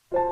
아멘.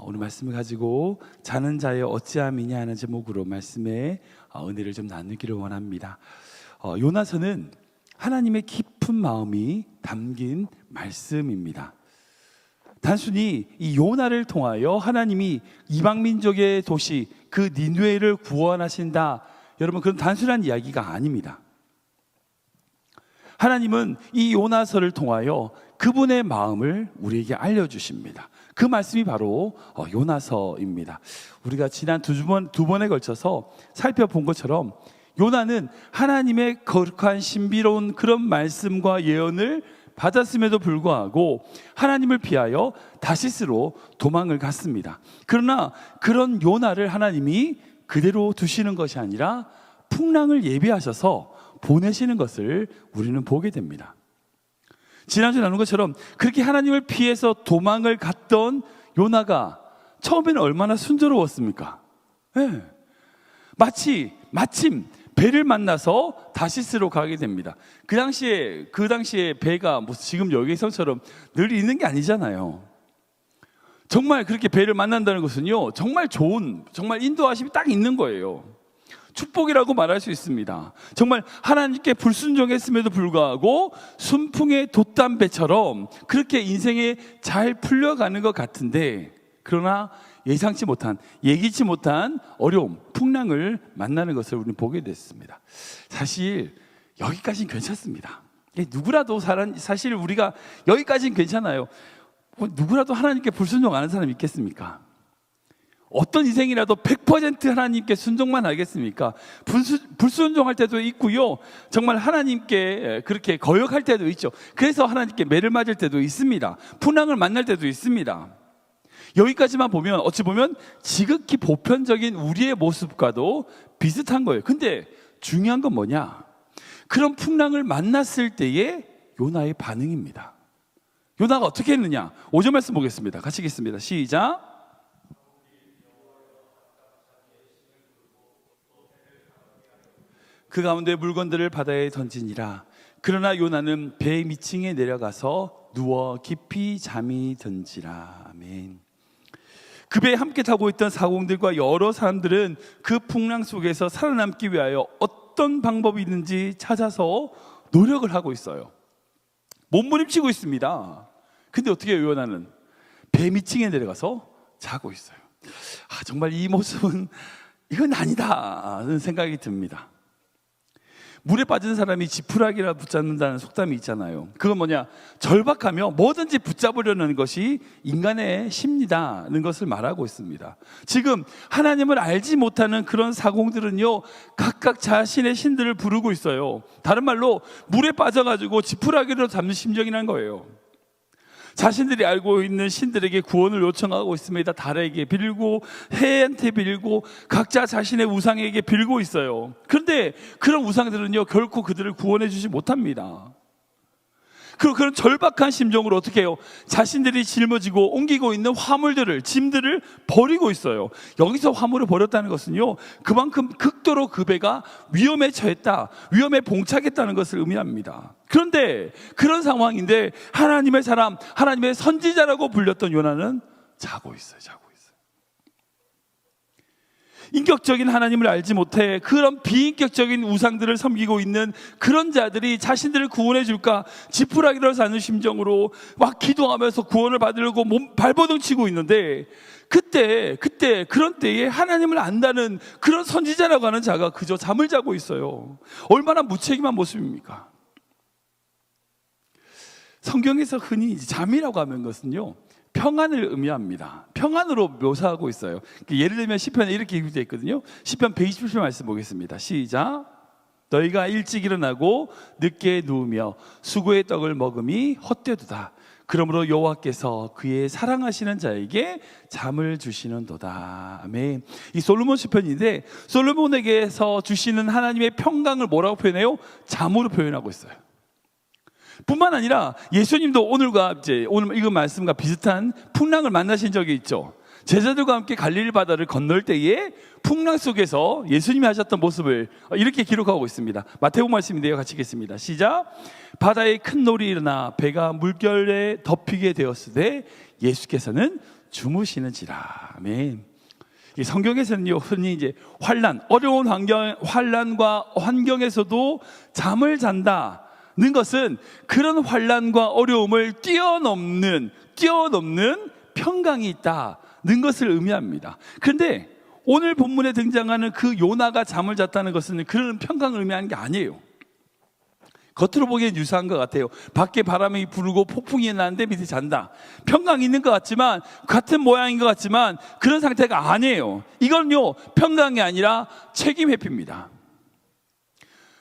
오늘 말씀을 가지고 자는 자의 어찌함이냐 하는 제목으로 말씀의 은혜를 좀 나누기를 원합니다. 요나서는 하나님의 깊은 마음이 담긴 말씀입니다. 단순히 이 요나를 통하여 하나님이 이방 민족의 도시 그 니느웨를 구원하신다, 여러분, 그런 단순한 이야기가 아닙니다. 하나님은 이 요나서를 통하여 그분의 마음을 우리에게 알려주십니다. 그 말씀이 바로 요나서입니다. 우리가 지난 두 번에 걸쳐서 살펴본 것처럼 요나는 하나님의 거룩한 신비로운 그런 말씀과 예언을 받았음에도 불구하고 하나님을 피하여 다시스로 도망을 갔습니다. 그러나 그런 요나를 하나님이 그대로 두시는 것이 아니라 풍랑을 예비하셔서 보내시는 것을 우리는 보게 됩니다. 지난주에 나눈 것처럼 그렇게 하나님을 피해서 도망을 갔던 요나가 처음에는 얼마나 순조로웠습니까? 네. 마침 배를 만나서 다시스로 가게 됩니다. 그 당시에 배가 뭐 지금 여기서처럼 늘 있는 게 아니잖아요. 정말 그렇게 배를 만난다는 것은요, 정말 좋은, 정말 인도하심이 딱 있는 거예요. 축복이라고 말할 수 있습니다. 정말 하나님께 불순종했음에도 불구하고 순풍의 돛담배처럼 그렇게 인생에 잘 풀려가는 것 같은데, 그러나 예기치 못한 어려움, 풍랑을 만나는 것을 우리는 보게 됐습니다. 사실 여기까지는 괜찮습니다. 누구라도 사실 우리가 여기까지는 괜찮아요. 누구라도 하나님께 불순종하는 사람이 있겠습니까? 어떤 인생이라도 100% 하나님께 순종만 하겠습니까? 불순종할 때도 있고요, 정말 하나님께 그렇게 거역할 때도 있죠. 그래서 하나님께 매를 맞을 때도 있습니다. 풍랑을 만날 때도 있습니다. 여기까지만 보면 어찌 보면 지극히 보편적인 우리의 모습과도 비슷한 거예요. 근데 중요한 건 뭐냐? 그런 풍랑을 만났을 때의 요나의 반응입니다. 요나가 어떻게 했느냐? 5절 말씀 보겠습니다. 같이 읽겠습니다. 시작. 그 가운데 물건들을 바다에 던지니라. 그러나 요나는 배 밑층에 내려가서 누워 깊이 잠이 든지라. 아멘. 그 배에 함께 타고 있던 사공들과 여러 사람들은 그 풍랑 속에서 살아남기 위하여 어떤 방법이 있는지 찾아서 노력을 하고 있어요. 몸부림치고 있습니다. 근데 어떻게 해요? 요나는 배 밑층에 내려가서 자고 있어요. 정말 이 모습은 이건 아니다 하는 생각이 듭니다. 물에 빠진 사람이 지푸라기라 붙잡는다는 속담이 있잖아요. 그건 뭐냐? 절박하며 뭐든지 붙잡으려는 것이 인간의 심리다는 것을 말하고 있습니다. 지금 하나님을 알지 못하는 그런 사공들은요, 각각 자신의 신들을 부르고 있어요. 다른 말로 물에 빠져가지고 지푸라기로 잡는 심정이란 거예요. 자신들이 알고 있는 신들에게 구원을 요청하고 있습니다. 달에게 빌고 해한테 빌고 각자 자신의 우상에게 빌고 있어요. 그런데 그런 우상들은요, 결코 그들을 구원해 주지 못합니다. 그런 절박한 심정으로 어떻게 해요? 자신들이 짊어지고 옮기고 있는 화물들을, 짐들을 버리고 있어요. 여기서 화물을 버렸다는 것은요, 그만큼 극도로 그 배가 위험에 처했다, 위험에 봉착했다는 것을 의미합니다. 그런데 그런 상황인데 하나님의 사람, 하나님의 선지자라고 불렸던 요나는 자고 있어요. 인격적인 하나님을 알지 못해 그런 비인격적인 우상들을 섬기고 있는 그런 자들이 자신들을 구원해 줄까 지푸라기를 사는 심정으로 막 기도하면서 구원을 받으려고 발버둥 치고 있는데, 그때 그런 때에 하나님을 안다는 그런 선지자라고 하는 자가 그저 잠을 자고 있어요. 얼마나 무책임한 모습입니까? 성경에서 흔히 잠이라고 하는 것은요, 평안을 의미합니다. 평안으로 묘사하고 있어요. 예를 들면 시편에 이렇게 기록되어 있거든요. 시편 127편 말씀 보겠습니다. 시작. 너희가 일찍 일어나고 늦게 누우며 수고의 떡을 먹음이 헛되도다. 그러므로 여호와께서 그의 사랑하시는 자에게 잠을 주시는도다. 아멘. 이 솔로몬 시편인데 솔로몬에게서 주시는 하나님의 평강을 뭐라고 표현해요? 잠으로 표현하고 있어요. 뿐만 아니라 예수님도 오늘 읽은 말씀과 비슷한 풍랑을 만나신 적이 있죠. 제자들과 함께 갈릴리 바다를 건널 때에 풍랑 속에서 예수님이 하셨던 모습을 이렇게 기록하고 있습니다. 마태복음 말씀인데요, 같이 읽겠습니다. 시작. 바다에 큰 놀이 일어나 배가 물결에 덮이게 되었으되 예수께서는 주무시는지라. 아멘. 이 성경에서는요, 흔히 이제 어려운 환란과 환경에서도 잠을 잔다는 것은 그런 환란과 어려움을 뛰어넘는 평강이 있다는 것을 의미합니다. 그런데 오늘 본문에 등장하는 그 요나가 잠을 잤다는 것은 그런 평강을 의미하는 게 아니에요. 겉으로 보기엔 유사한 것 같아요. 밖에 바람이 불고 폭풍이 나는데 밑에 잔다. 평강이 있는 것 같지만, 같은 모양인 것 같지만 그런 상태가 아니에요. 이건요, 평강이 아니라 책임 회피입니다.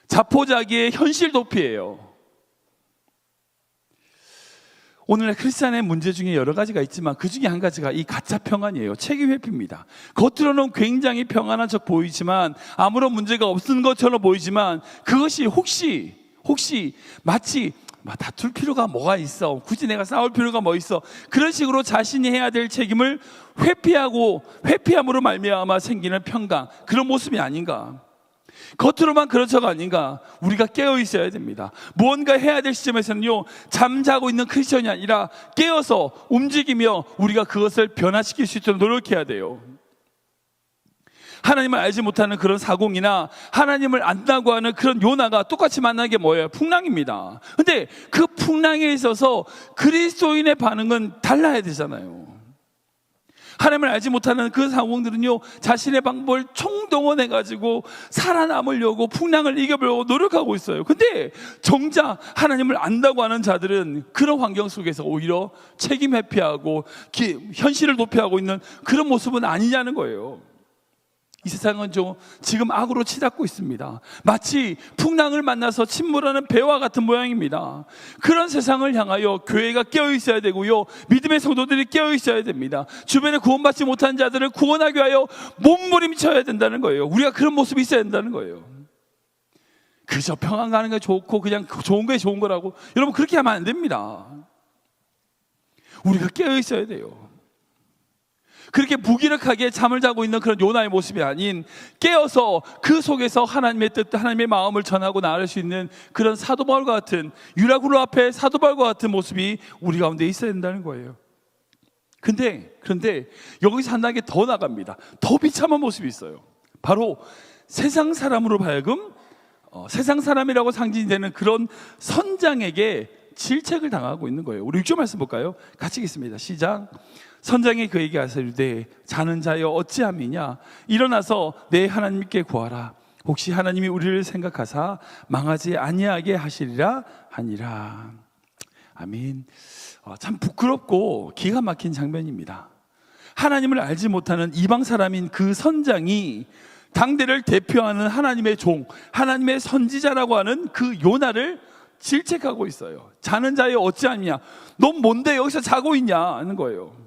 자포자기의 현실 도피예요. 오늘날 크리스찬의 문제 중에 여러 가지가 있지만 그 중에 한 가지가 이 가짜 평안이에요. 책임 회피입니다. 겉으로는 굉장히 평안한 척 보이지만, 아무런 문제가 없는 것처럼 보이지만, 그것이 혹시 마치 다툴 필요가 뭐가 있어, 굳이 내가 싸울 필요가 뭐 있어, 그런 식으로 자신이 해야 될 책임을 회피함으로 말미암아 생기는 평강, 그런 모습이 아닌가. 겉으로만 그런 척 아닌가. 우리가 깨어 있어야 됩니다. 무언가 해야 될 시점에서는요, 잠자고 있는 크리스천이 아니라 깨어서 움직이며 우리가 그것을 변화시킬 수 있도록 노력해야 돼요. 하나님을 알지 못하는 그런 사공이나 하나님을 안다고 하는 그런 요나가 똑같이 만난 게 뭐예요? 풍랑입니다. 근데 그 풍랑에 있어서 그리스도인의 반응은 달라야 되잖아요. 하나님을 알지 못하는 그 사공들은요, 자신의 방법을 총동원해가지고 살아남으려고 풍랑을 이겨보려고 노력하고 있어요. 근데 정작 하나님을 안다고 하는 자들은 그런 환경 속에서 오히려 책임 회피하고 현실을 도피하고 있는 그런 모습은 아니냐는 거예요. 이 세상은 지금 악으로 치닫고 있습니다. 마치 풍랑을 만나서 침몰하는 배와 같은 모양입니다. 그런 세상을 향하여 교회가 깨어 있어야 되고요, 믿음의 성도들이 깨어 있어야 됩니다. 주변에 구원받지 못한 자들을 구원하기 위하여 몸부림쳐야 된다는 거예요. 우리가 그런 모습이 있어야 된다는 거예요. 그저 평안 가는 게 좋고 그냥 좋은 게 좋은 거라고, 여러분 그렇게 하면 안 됩니다. 우리가 깨어 있어야 돼요. 그렇게 무기력하게 잠을 자고 있는 그런 요나의 모습이 아닌, 깨어서 그 속에서 하나님의 뜻, 하나님의 마음을 전하고 나아갈 수 있는 그런 사도 바울과 같은, 유라굴로 앞에 사도 바울과 같은 모습이 우리 가운데 있어야 된다는 거예요. 그런데 여기서 한 단계 더 나갑니다. 더 비참한 모습이 있어요. 바로 세상 사람으로 하여금 세상 사람이라고 상징되는 그런 선장에게 질책을 당하고 있는 거예요. 우리 6절 말씀 볼까요? 같이 읽겠습니다. 시작. 선장이 그에게 하시되 자는 자여 어찌함이냐, 일어나서 내 하나님께 구하라. 혹시 하나님이 우리를 생각하사 망하지 아니하게 하시리라 하니라. 아멘. 참 부끄럽고 기가 막힌 장면입니다. 하나님을 알지 못하는 이방 사람인 그 선장이 당대를 대표하는 하나님의 종, 하나님의 선지자라고 하는 그 요나를 질책하고 있어요. 자는 자여 어찌하냐, 넌 뭔데 여기서 자고 있냐 하는 거예요.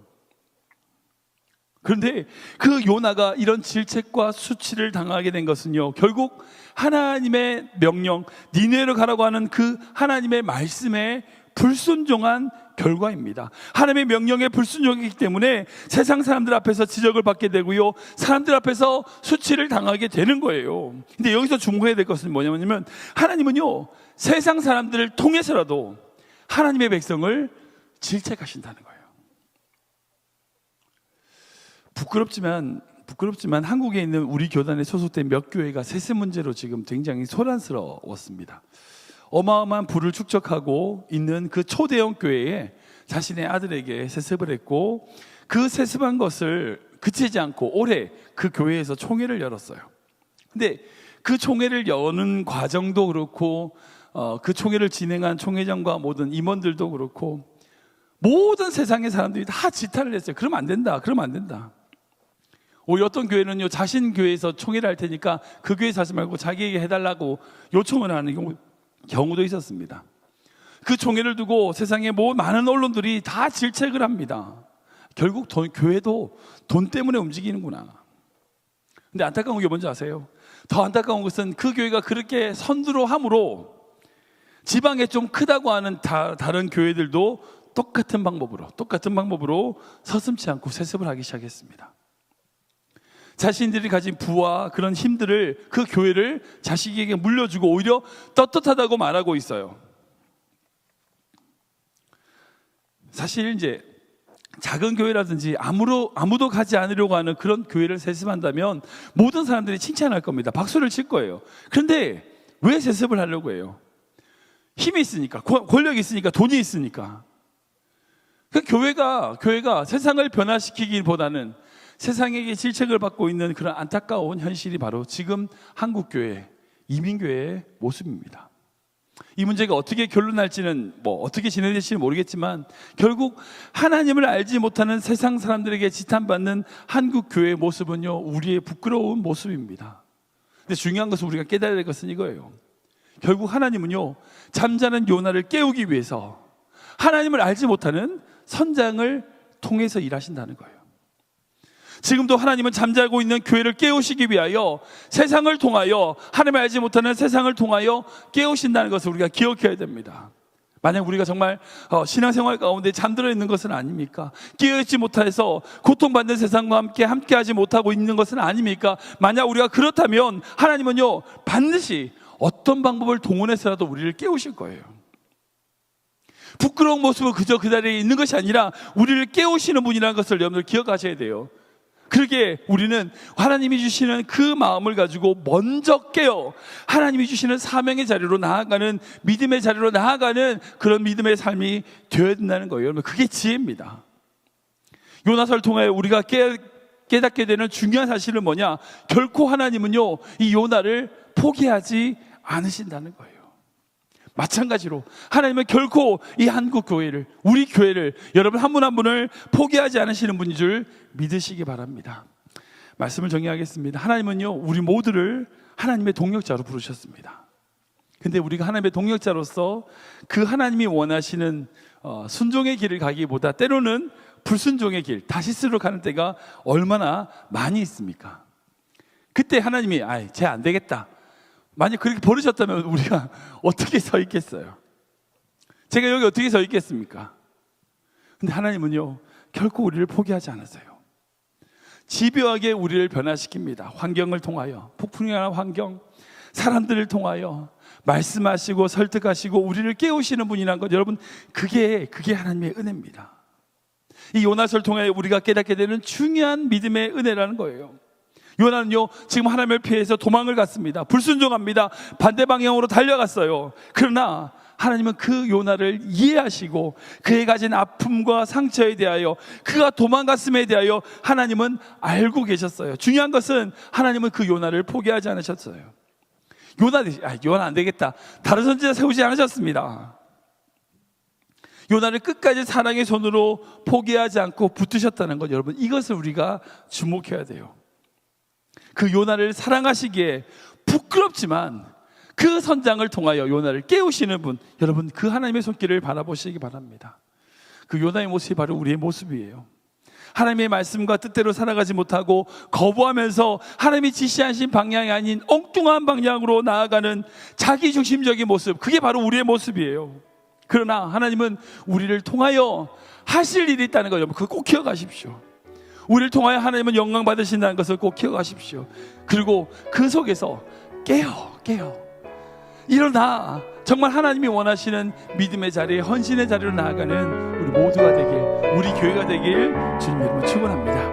그런데 그 요나가 이런 질책과 수치를 당하게 된 것은요, 결국 하나님의 명령, 니느웨로 가라고 하는 그 하나님의 말씀에 불순종한 결과입니다. 하나님의 명령에 불순종했기 때문에 세상 사람들 앞에서 지적을 받게 되고요, 사람들 앞에서 수치를 당하게 되는 거예요. 근데 여기서 주목해야 될 것은 뭐냐면, 하나님은요, 세상 사람들을 통해서라도 하나님의 백성을 질책하신다는 거예요. 부끄럽지만 한국에 있는 우리 교단에 소속된 몇 교회가 세습 문제로 지금 굉장히 소란스러웠습니다. 어마어마한 부를 축적하고 있는 그 초대형 교회에 자신의 아들에게 세습을 했고, 그 세습한 것을 그치지 않고 올해 그 교회에서 총회를 열었어요. 근데 그 총회를 여는 과정도 그렇고, 그 총회를 진행한 총회장과 모든 임원들도 그렇고, 모든 세상의 사람들이 다 지탄을 했어요. 그러면 안 된다. 오히려 어떤 교회는요, 자신 교회에서 총회를 할 테니까 그 교회에서 하지 말고 자기에게 해달라고 요청을 하는 경우도 있었습니다. 그 총회를 두고 세상의 많은 언론들이 다 질책을 합니다. 결국 교회도 돈 때문에 움직이는구나. 근데 안타까운 게 뭔지 아세요? 더 안타까운 것은 그 교회가 그렇게 선두로 함으로 지방에 좀 크다고 하는 다른 교회들도 똑같은 방법으로 서슴지 않고 세습을 하기 시작했습니다. 자신들이 가진 부와 그런 힘들을, 그 교회를 자식에게 물려주고 오히려 떳떳하다고 말하고 있어요. 사실 이제 작은 교회라든지 아무도 가지 않으려고 하는 그런 교회를 세습한다면 모든 사람들이 칭찬할 겁니다. 박수를 칠 거예요. 그런데 왜 세습을 하려고 해요? 힘이 있으니까, 권력이 있으니까, 돈이 있으니까. 그 교회가 세상을 변화시키기보다는 세상에게 질책을 받고 있는 그런 안타까운 현실이 바로 지금 한국교회, 이민교회의 모습입니다. 이 문제가 어떻게 결론날지는 어떻게 진행될지는 모르겠지만 결국 하나님을 알지 못하는 세상 사람들에게 지탄받는 한국교회의 모습은요, 우리의 부끄러운 모습입니다. 근데 중요한 것은 우리가 깨달아야 될 것은 이거예요. 결국 하나님은요, 잠자는 요나를 깨우기 위해서 하나님을 알지 못하는 선장을 통해서 일하신다는 거예요. 지금도 하나님은 잠자고 있는 교회를 깨우시기 위하여 세상을 통하여, 하나님을 알지 못하는 세상을 통하여 깨우신다는 것을 우리가 기억해야 됩니다. 만약 우리가 정말 신앙생활 가운데 잠들어 있는 것은 아닙니까? 깨어있지 못해서 고통받는 세상과 함께 하지 못하고 있는 것은 아닙니까? 만약 우리가 그렇다면 하나님은요, 반드시 어떤 방법을 동원해서라도 우리를 깨우실 거예요. 부끄러운 모습을 그저 그 자리에 있는 것이 아니라 우리를 깨우시는 분이라는 것을 여러분들 기억하셔야 돼요. 그러게 우리는 하나님이 주시는 그 마음을 가지고 먼저 깨어 하나님이 주시는 사명의 자리로 나아가는, 믿음의 자리로 나아가는 그런 믿음의 삶이 되어야 된다는 거예요. 여러분, 그게 지혜입니다. 요나서를 통해 우리가 깨닫게 되는 중요한 사실은 뭐냐? 결코 하나님은요, 이 요나를 포기하지 않으신다는 거예요. 마찬가지로 하나님은 결코 이 한국 교회를, 우리 교회를, 여러분 한 분 한 분을 포기하지 않으시는 분인 줄 믿으시기 바랍니다. 말씀을 정리하겠습니다. 하나님은요, 우리 모두를 하나님의 동역자로 부르셨습니다. 근데 우리가 하나님의 동역자로서 그 하나님이 원하시는 순종의 길을 가기보다 때로는 불순종의 길, 다시스로 가는 때가 얼마나 많이 있습니까? 그때 하나님이 쟤 안 되겠다, 만약 그렇게 버리셨다면 우리가 어떻게 서 있겠어요? 제가 여기 어떻게 서 있겠습니까? 근데 하나님은요, 결코 우리를 포기하지 않았어요. 집요하게 우리를 변화시킵니다. 환경을 통하여, 폭풍이라는 환경, 사람들을 통하여 말씀하시고 설득하시고 우리를 깨우시는 분이란 것, 여러분, 그게 하나님의 은혜입니다. 이 요나서를 통해 우리가 깨닫게 되는 중요한 믿음의 은혜라는 거예요. 요나는요, 지금 하나님을 피해서 도망을 갔습니다. 불순종합니다. 반대 방향으로 달려갔어요. 그러나 하나님은 그 요나를 이해하시고 그의 가진 아픔과 상처에 대하여, 그가 도망갔음에 대하여 하나님은 알고 계셨어요. 중요한 것은 하나님은 그 요나를 포기하지 않으셨어요. 요나 안 되겠다, 다른 선지자 세우지 않으셨습니다. 요나를 끝까지 사랑의 손으로 포기하지 않고 붙드셨다는 것, 여러분, 이것을 우리가 주목해야 돼요. 그 요나를 사랑하시기에 부끄럽지만 그 선장을 통하여 요나를 깨우시는 분, 여러분, 그 하나님의 손길을 바라보시기 바랍니다. 그 요나의 모습이 바로 우리의 모습이에요. 하나님의 말씀과 뜻대로 살아가지 못하고 거부하면서 하나님이 지시하신 방향이 아닌 엉뚱한 방향으로 나아가는 자기중심적인 모습, 그게 바로 우리의 모습이에요. 그러나 하나님은 우리를 통하여 하실 일이 있다는 거, 여러분, 그거 꼭 기억하십시오. 우리를 통하여 하나님은 영광 받으신다는 것을 꼭 기억하십시오. 그리고 그 속에서 깨어 일어나 정말 하나님이 원하시는 믿음의 자리에, 헌신의 자리로 나아가는 우리 모두가 되길, 우리 교회가 되길 주님 이름으로 축원합니다.